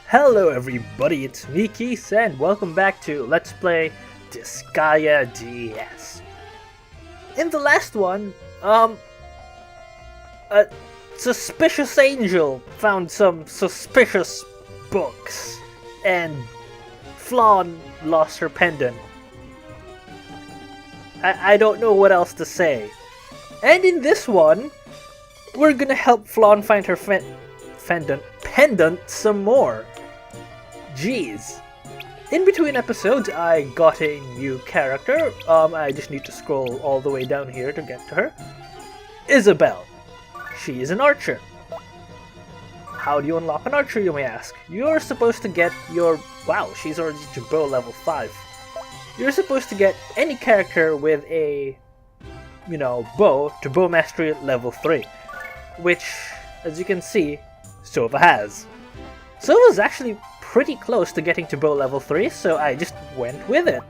Hello everybody, it's me Keese, and welcome back to Let's Play Disgaea DS. In the last one, a suspicious angel found some suspicious books, and Flawn lost her pendant. I don't know what else to say. And in this one, we're gonna help Flawn find her pendant some more. Jeez. In between episodes, I got a new character. I just need to scroll all the way down here to get to her. Isabelle. She is an archer. How do you unlock an archer, you may ask? You're supposed to get your... Wow, she's already to bow level 5. You're supposed to get any character with a, bow to bow mastery at level 3. Which, as you can see, Sova has. Sova's actually pretty close to getting to bow level 3, so I just went with it.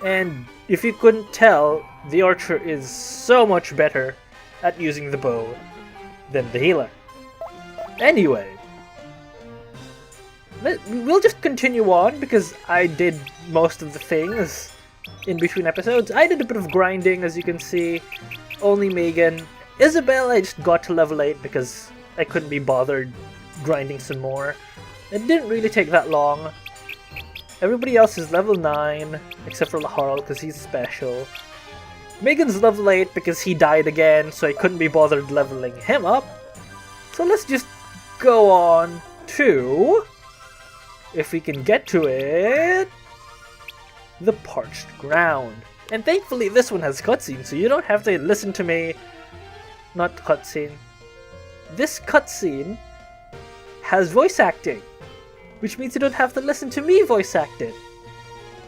And if you couldn't tell, the archer is so much better at using the bow than the healer. Anyway, we'll just continue on because I did most of the things in between episodes. I did a bit of grinding, as you can see. Only Megan. Isabelle I just got to level 8 because I couldn't be bothered grinding some more. It didn't really take that long. Everybody else is level 9, except for Laharl because he's special. Megan's level 8 because he died again, so I couldn't be bothered leveling him up. So let's just go on to, if we can get to it, the Parched Ground. And thankfully this one has cutscenes, so you don't have to listen to me. Not cutscene. This cutscene has voice acting, which means you don't have to listen to me voice act it.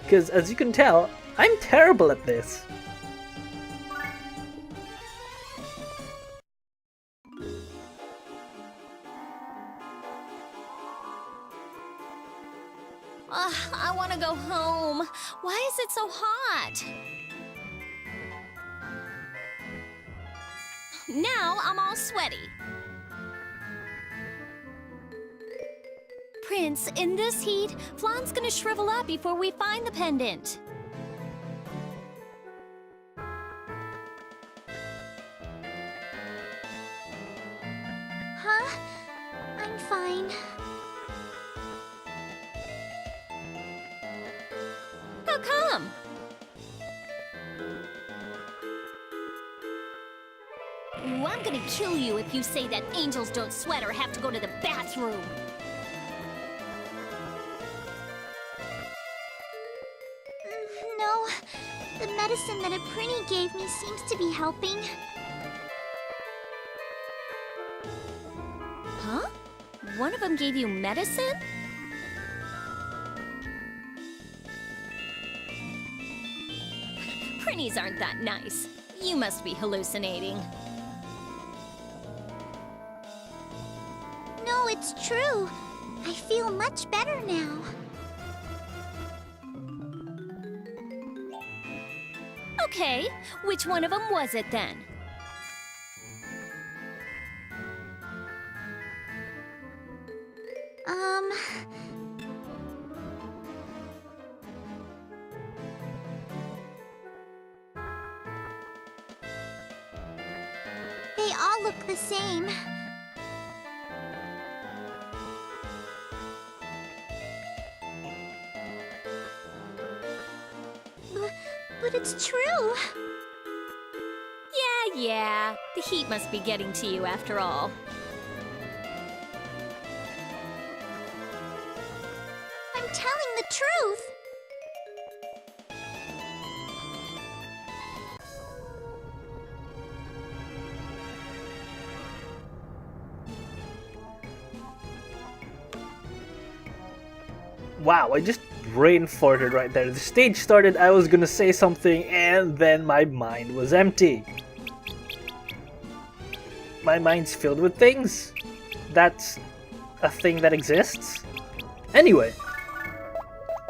Because as you can tell, I'm terrible at this. I want to go home. Why is it so hot? Now I'm all sweaty. Prince, in this heat, Flawn's gonna shrivel up before we find the pendant. Huh? I'm fine. How come? Ooh, I'm gonna kill you if you say that angels don't sweat or have to go to the bathroom. No, the medicine that a Prinny gave me seems to be helping. Huh? One of them gave you medicine? Prinnies aren't that nice. You must be hallucinating. No, it's true. I feel much better now. Okay, which one of them was it then? They all look the same. But it's true. Yeah. The heat must be getting to you after all. I'm telling the truth. Wow, I just brain farted right there. The stage started, I was gonna say something, and then my mind was empty. My mind's filled with things. That's a thing that exists. Anyway,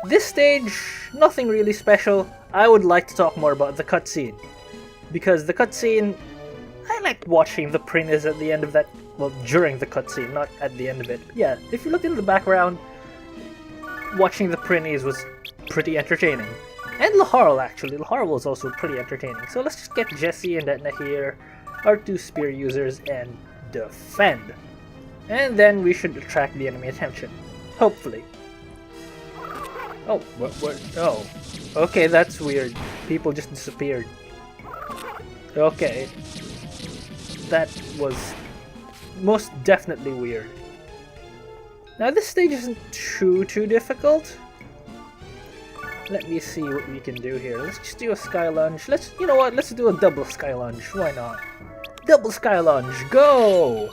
this stage, nothing really special. I would like to talk more about the cutscene. Because the cutscene, I liked watching the Prince at the end of that Well, during the cutscene, not at the end of it. But yeah, if you look in the background, watching the Prinnies was pretty entertaining. And Laharl, actually. Laharl was also pretty entertaining. So let's just get Jessie and Etna here, our 2 spear users, and defend. And then we should attract the enemy attention. Hopefully. Oh, what? Oh. Okay, that's weird. People just disappeared. Okay. That was most definitely weird. Now this stage isn't too difficult. Let me see what we can do here. Let's just do a sky lunge. You know what? Let's do a double sky lunge. Why not? Double sky lunge. Go!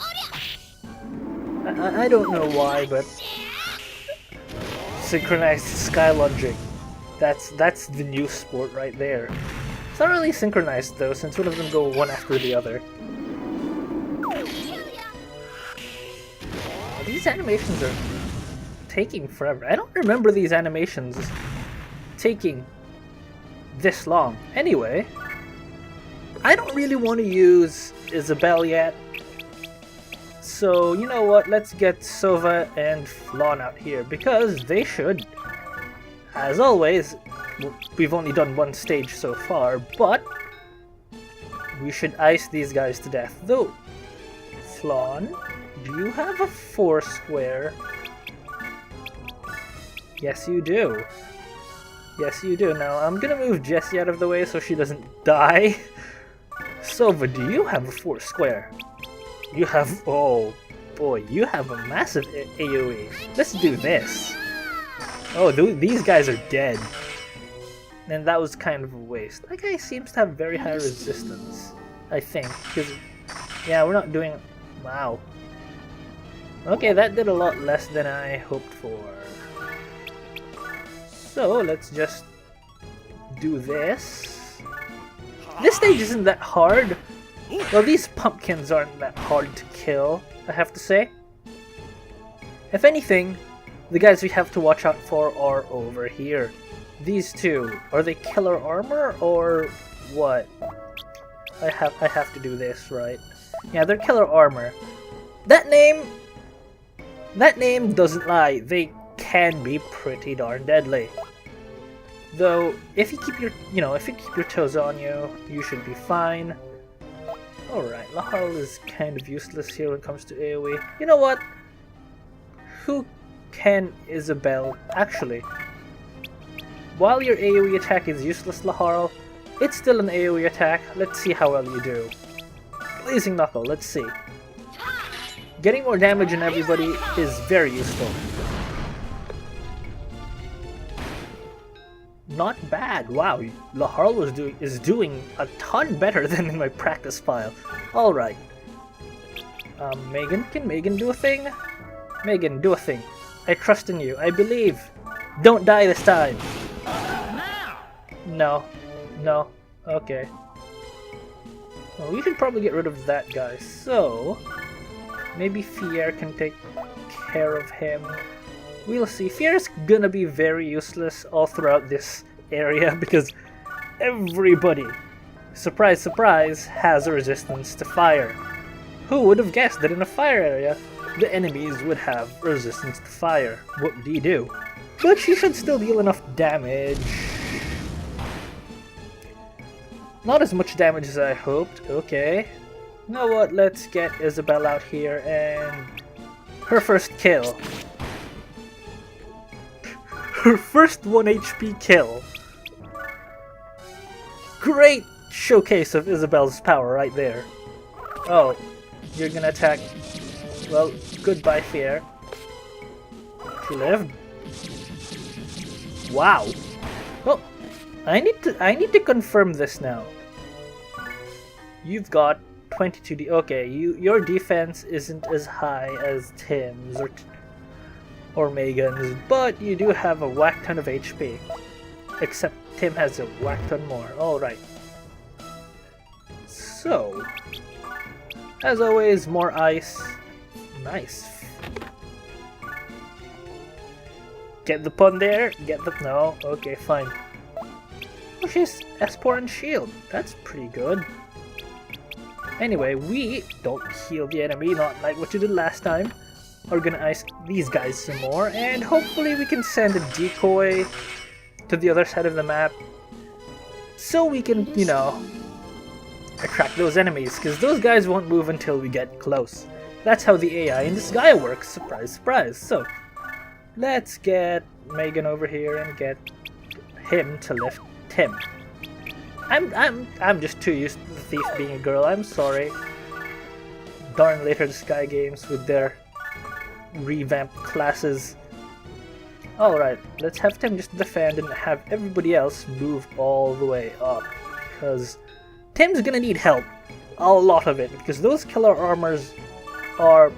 I don't know why, but synchronized sky lunging. That's the new sport right there. It's not really synchronized though, since one of them go one after the other. These animations are taking forever. I don't remember these animations taking this long. Anyway, I don't really want to use Isabelle yet. So, you know what? Let's get Sova and Flan out here because they should. As always, we've only done one stage so far, but we should ice these guys to death. Though, Flan, do you have a 4 square? Yes, you do. Yes, you do. Now, I'm gonna move Jessie out of the way so she doesn't die. Sova, do you have a 4 square? You have... oh, boy, you have a massive AoE. Let's do this. Oh, these guys are dead. And that was kind of a waste. That guy seems to have very high resistance, I think. Because, yeah, we're not doing... wow. Okay, that did a lot less than I hoped for. So, let's just do this. This stage isn't that hard. Well, these pumpkins aren't that hard to kill, I have to say. If anything, the guys we have to watch out for are over here. These two. Are they killer armor or what? I have to do this, right? Yeah, they're killer armor. That name doesn't lie. They can be pretty darn deadly. Though, if you keep your toes on you, you should be fine. Alright, Laharl is kind of useless here when it comes to AoE. You know what? Who can Isabelle... actually, while your AoE attack is useless, Laharl, it's still an AoE attack. Let's see how well you do. Blazing Knuckle, let's see. Getting more damage on everybody is very useful. Not bad. Wow, Laharl is doing a ton better than in my practice file. Alright. Megan? Can Megan do a thing? Megan, do a thing. I trust in you. I believe. Don't die this time. No. No. Okay. Well, we should probably get rid of that guy. So, maybe Fier can take care of him. We'll see. Fier's gonna be very useless all throughout this area because everybody, surprise surprise, has a resistance to fire. Who would have guessed that in a fire area, the enemies would have resistance to fire? What would he do? But she should still deal enough damage. Not as much damage as I hoped. Okay. You know what? Let's get Isabelle out here and her first kill. Her first 1 HP kill. Great showcase of Isabelle's power right there. Oh, you're gonna attack. Well, goodbye, Fier. She lived. Wow. Well, I need to confirm this now. You've got 22 okay, your defense isn't as high as Tim's or Megan's, but you do have a whack ton of HP. Except Tim has a whack ton more. Alright. So, as always, more ice. Nice. Get the pun there? No? Okay, fine. Oh, she's Espor and Shield. That's pretty good. Anyway, we don't heal the enemy, not like what you did last time. We're gonna ice these guys some more, and hopefully we can send a decoy to the other side of the map so we can, you know, attract those enemies, because those guys won't move until we get close. That's how the AI in Disgaea works, surprise, surprise. So, let's get Megan over here and get him to lift Tim. I'm just too used to the thief being a girl, I'm sorry. Darn later Disgaea games with their revamped classes. Alright, let's have Tim just defend and have everybody else move all the way up, because Tim's gonna need help. A lot of it, because those killer armors are,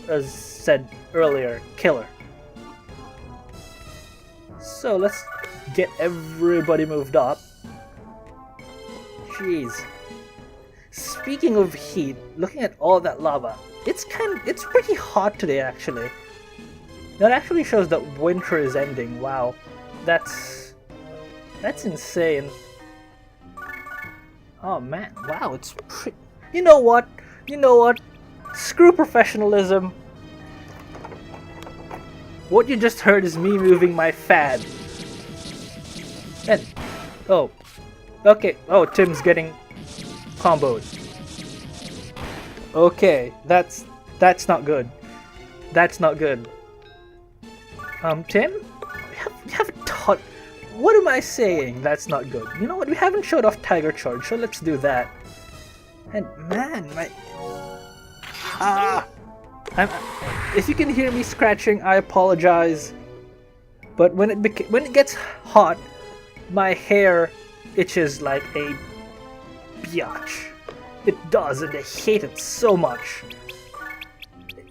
as said earlier, killer. So let's get everybody moved up. Jeez. Speaking of heat, looking at all that lava, it's pretty hot today actually. That actually shows that winter is ending. Wow. That's insane. Oh man, wow, it's you know what? Screw professionalism. What you just heard is me moving my fan. And oh. Okay. Oh, Tim's getting comboed. Okay, that's not good. That's not good. Tim? We haven't taught... What am I saying? That's not good. You know what? We haven't showed off Tiger Charge, so let's do that. And man, my... if you can hear me scratching, I apologize. But when it gets hot, my hair itches like a biatch. It does, and I hate it so much.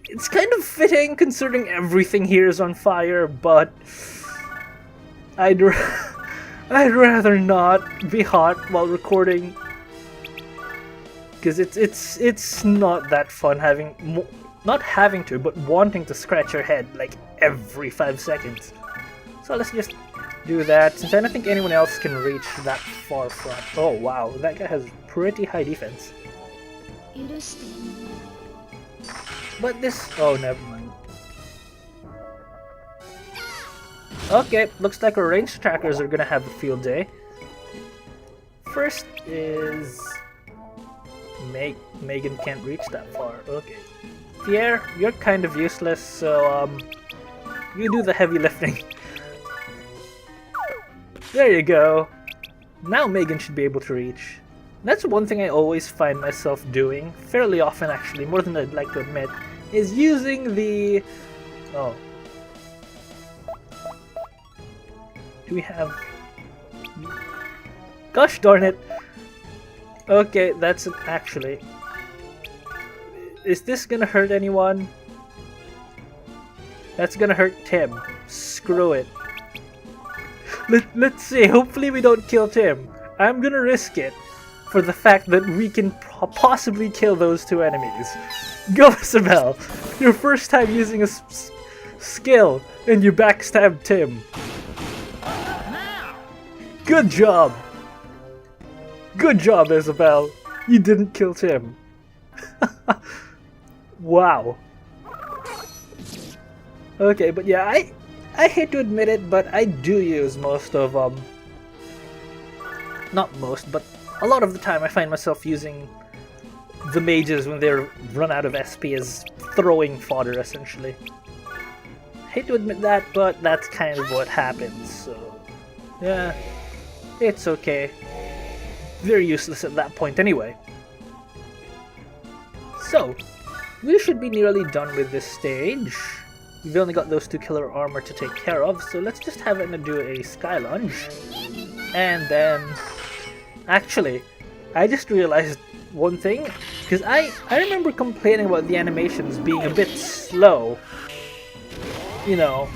It's kind of fitting considering everything here is on fire, but I'd rather not be hot while recording, because it's not that fun not having to, but wanting to scratch your head like every 5 seconds. So let's just do that, since I don't think anyone else can reach that far front. Oh wow, that guy has pretty high defense. But this... oh, never mind. Okay, looks like our range trackers are gonna have a field day. First is... Megan can't reach that far. Okay. Pierre, you're kind of useless, so you do the heavy lifting. There you go. Now Megan should be able to reach. That's one thing I always find myself doing, fairly often actually, more than I'd like to admit, is using the... oh. Do we have... gosh darn it! Okay, that's it actually. Is this gonna hurt anyone? That's gonna hurt Tim. Screw it. Let's see, hopefully we don't kill Tim. I'm gonna risk it for the fact that we can possibly kill those two enemies. Go, Isabel! Your first time using a skill, and you backstabbed Tim. Good job! Good job, Isabel! You didn't kill Tim. Wow. Okay, but yeah, I hate to admit it, but I do use most of, not most, but a lot of the time I find myself using the mages when they're run out of SP as throwing fodder, essentially. Hate to admit that, but that's kind of what happens, so... yeah, it's okay. They're useless at that point anyway. So, we should be nearly done with this stage. We've only got those two killer armor to take care of, so let's just have Anna do a sky lunge. And then... actually, I just realized one thing, because I remember complaining about the animations being a bit slow. You know,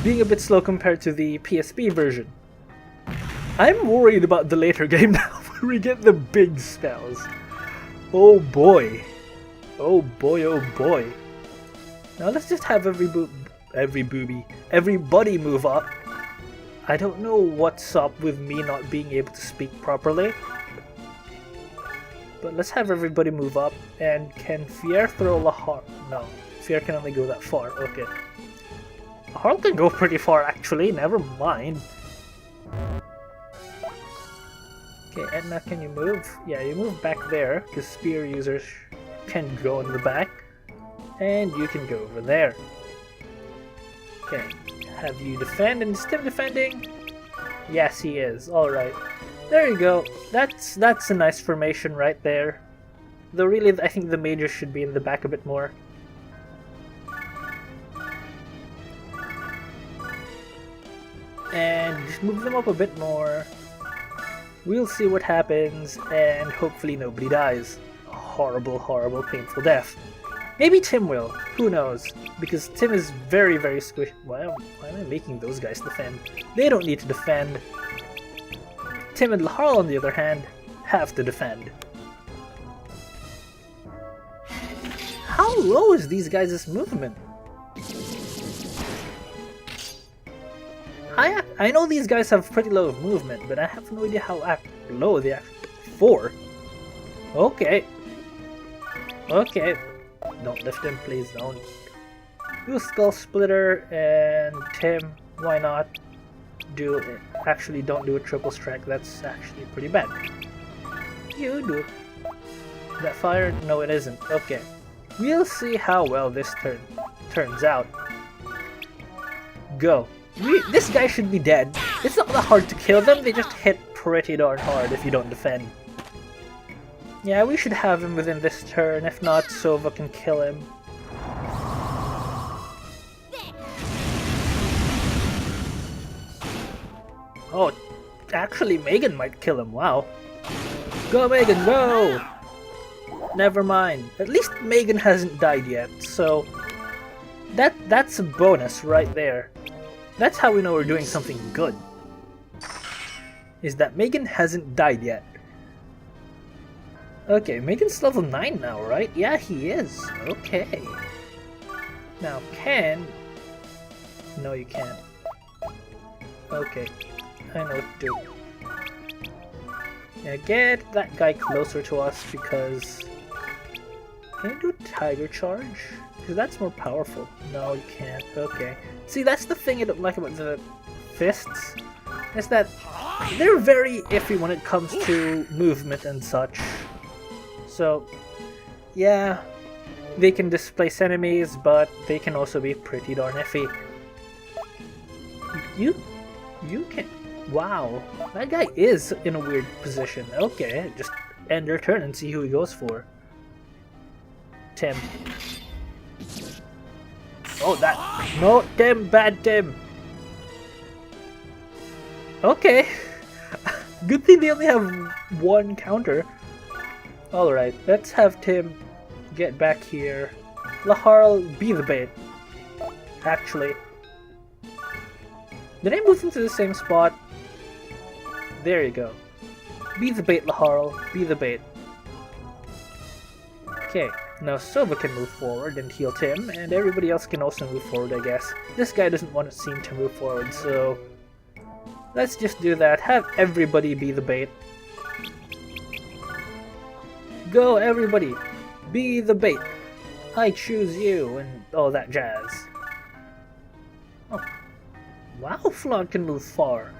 being a bit slow compared to the PSP version. I'm worried about the later game now, where we get the big spells. Oh boy. Oh boy, oh boy. Now let's just have everybody move up. I don't know what's up with me not being able to speak properly. But let's have everybody move up. And can Fier throw Lahar? No, Fier can only go that far. Okay. Lahar can go pretty far actually, never mind. Okay, Edna, can you move? Yeah, you move back there, because spear users can go in the back. And you can go over there. Okay, have you defend, and is Tim defending? Yes, he is. Alright. There you go. That's a nice formation right there. Though really, I think the mages should be in the back a bit more. And just move them up a bit more. We'll see what happens, and hopefully nobody dies. A horrible, horrible, painful death. Maybe Tim will. Who knows? Because Tim is very, very squishy. Why am I making those guys defend? They don't need to defend. Tim and Lahar, on the other hand, have to defend. How low is these guys' movement? I know these guys have pretty low movement, but I have no idea how low they actually... 4? Okay. Okay. Don't lift him, please don't. Do a Skull Splitter, and Tim, why not? Do it. Actually, don't do a triple strike, that's actually pretty bad. You do. That fire? No, it isn't. Okay. We'll see how well this turns out. Go. This guy should be dead. It's not that hard to kill them, they just hit pretty darn hard if you don't defend. Yeah, we should have him within this turn, if not, Sova can kill him. Oh, actually Megan might kill him, wow. Go Megan, go! Never mind. At least Megan hasn't died yet, so... That's a bonus right there. That's how we know we're doing something good. Is that Megan hasn't died yet. Okay, Megan's level 9 now, right? Yeah, he is. Okay. Now, Ken... No, you can't. Okay. I know what to do. Yeah, get that guy closer to us because... Can you do Tiger Charge? Because that's more powerful. No, you can't. Okay. See, that's the thing I don't like about the fists. Is that they're very iffy when it comes to movement and such. So, yeah, they can displace enemies, but they can also be pretty darn iffy. You can... Wow, that guy is in a weird position. Okay, just end your turn and see who he goes for. Tim. Oh, that... No, Tim, bad Tim. Okay. Good thing they only have one counter. Alright, let's have Tim get back here. Lahar, be the bait. Actually. Did I move into the same spot? There you go. Be the bait, Lahar. Be the bait. Okay, now Sova can move forward and heal Tim, and everybody else can also move forward, I guess. This guy doesn't want to seem to move forward, so... Let's just do that. Have everybody be the bait. Go, everybody! Be the bait! I choose you, and all that jazz. Oh. Wow, Flan can move far.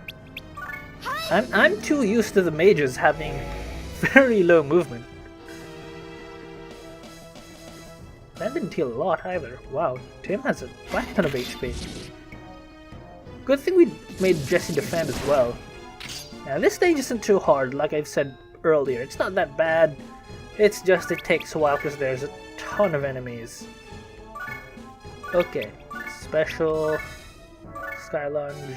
I'm too used to the mages having very low movement. That didn't heal a lot either. Wow, Tim has a flat ton of HP. Good thing we made Jesse defend as well. Now this stage isn't too hard, like I've said earlier. It's not that bad. It's just it takes a while because there's a ton of enemies. Okay, special Sky Lunge.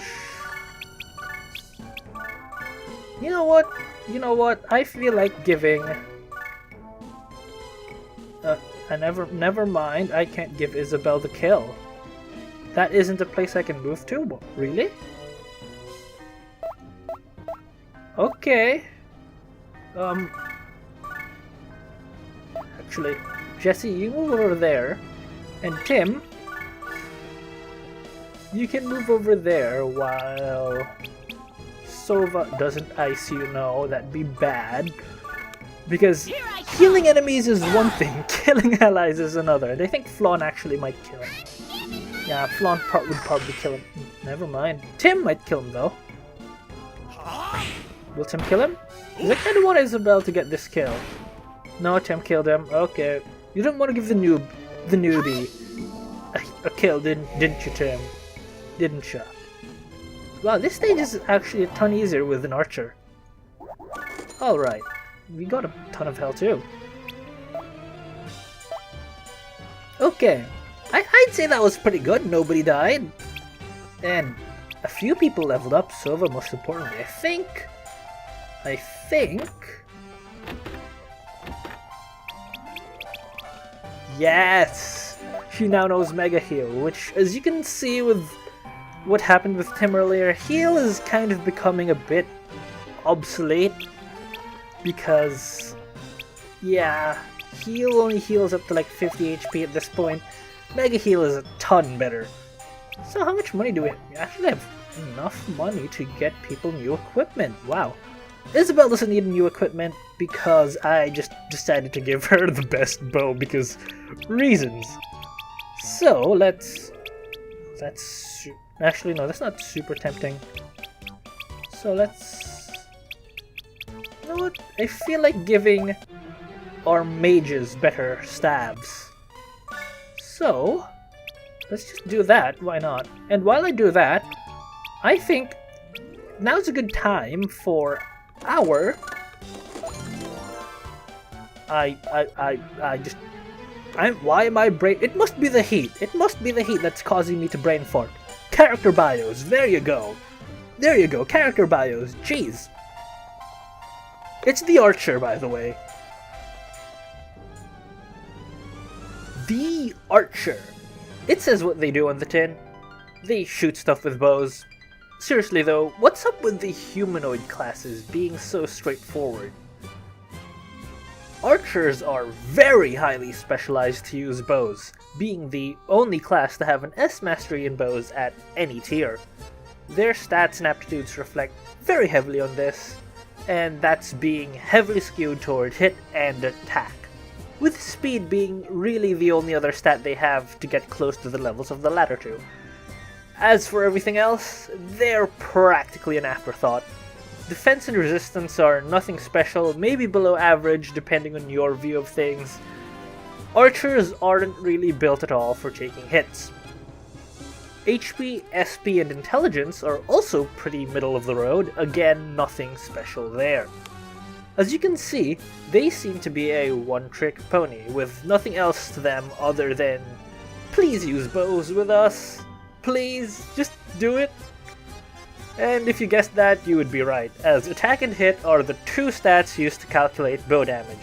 You know what? You know what? I feel like giving. Never mind. I can't give Isabel the kill. That isn't a place I can move to. Really? Okay. Actually, Jesse, you move over there, and Tim, you can move over there while Sova doesn't ice you. No, that'd be bad. Because Healing enemies is one thing, killing allies is another, and I think Flawn actually might kill him. Yeah, Flawn would probably kill him. Never mind. Tim might kill him though. Will Tim kill him? Because I kind of want Isabelle to get this kill. No, Tim killed him. Okay. You didn't want to give the newbie a kill, didn't you, Tim? Didn't you? Wow, this stage is actually a ton easier with an archer. Alright. We got a ton of health too. Okay. I'd say that was pretty good. Nobody died. And a few people leveled up, Sova most importantly. I think... Yes! She now knows Mega Heal, which, as you can see with what happened with Tim earlier, Heal is kind of becoming a bit obsolete. Because, yeah, Heal only heals up to like 50 HP at this point. Mega Heal is a ton better. So how much money do we have? We actually have enough money to get people new equipment. Wow. Isabelle doesn't need new equipment because I just decided to give her the best bow because reasons. So let's actually no, that's not super tempting. So let's, you know what? I feel like giving our mages better stabs. So let's just do that. Why not? And while I do that, I think now's a good time for our why am I brain? It must be the heat. It must be the heat that's causing me to brain fart. Character bios. There you go. There you go. Character bios. Jeez. It's the archer, by the way. The archer. It says what they do on the tin. They shoot stuff with bows. Seriously though, what's up with the humanoid classes being so straightforward? Archers are very highly specialized to use bows, being the only class to have an S mastery in bows at any tier. Their stats and aptitudes reflect very heavily on this, and that's being heavily skewed toward hit and attack, with speed being really the only other stat they have to get close to the levels of the latter two. As for everything else, they're practically an afterthought. Defense and resistance are nothing special, maybe below average depending on your view of things. Archers aren't really built at all for taking hits. HP, SP, and intelligence are also pretty middle of the road, again nothing special there. As you can see, they seem to be a one-trick pony, with nothing else to them other than, please use bows with us. Please, just do it. And if you guessed that, you would be right, as attack and hit are the two stats used to calculate bow damage,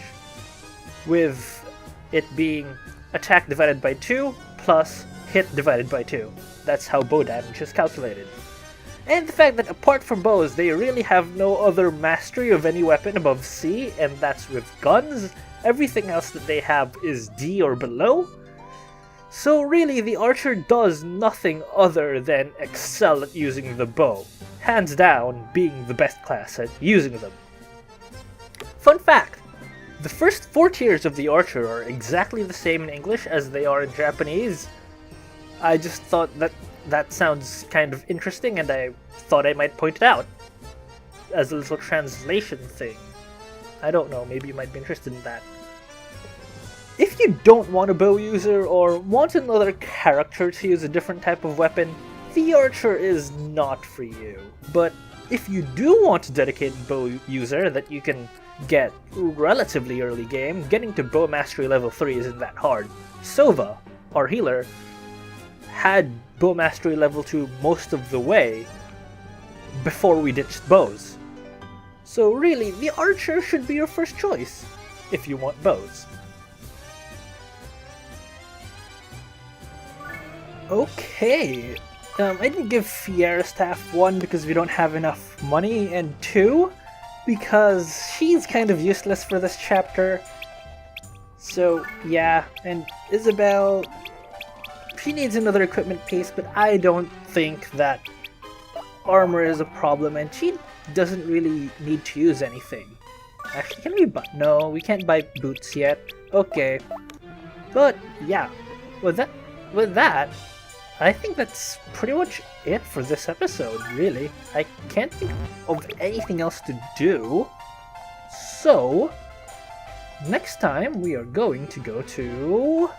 with it being attack divided by 2 plus hit divided by 2. That's how bow damage is calculated. And the fact that apart from bows, they really have no other mastery of any weapon above C, and that's with guns. Everything else that they have is D or below. So really, the archer does nothing other than excel at using the bow, hands down being the best class at using them. Fun fact, the first 4 tiers of the archer are exactly the same in English as they are in Japanese. I just thought that sounds kind of interesting and I thought I might point it out as a little translation thing. I don't know, maybe you might be interested in that. If you don't want a bow user or want another character to use a different type of weapon, the archer is not for you. But if you do want a dedicated bow user that you can get relatively early game, getting to bow mastery level 3 isn't that hard. Sova, our healer, had bow mastery level 2 most of the way before we ditched bows. So really, the archer should be your first choice if you want bows. Okay, I didn't give Fiera Staff 1 because we don't have enough money, and 2 because she's kind of useless for this chapter. So yeah, and Isabelle, she needs another equipment piece, but I don't think that armor is a problem, and she doesn't really need to use anything. Actually, can we buy? No, we can't buy boots yet. Okay. But yeah, with that, I think that's pretty much it for this episode, really. I can't think of anything else to do. So, next time we are going to go to...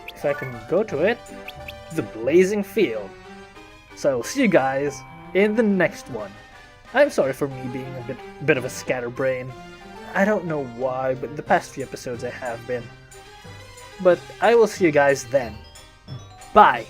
if I can go to it, the Blazing Field. So I will see you guys in the next one. I'm sorry for me being a bit of a scatterbrain. I don't know why, but the past few episodes I have been. But I will see you guys then. Bye!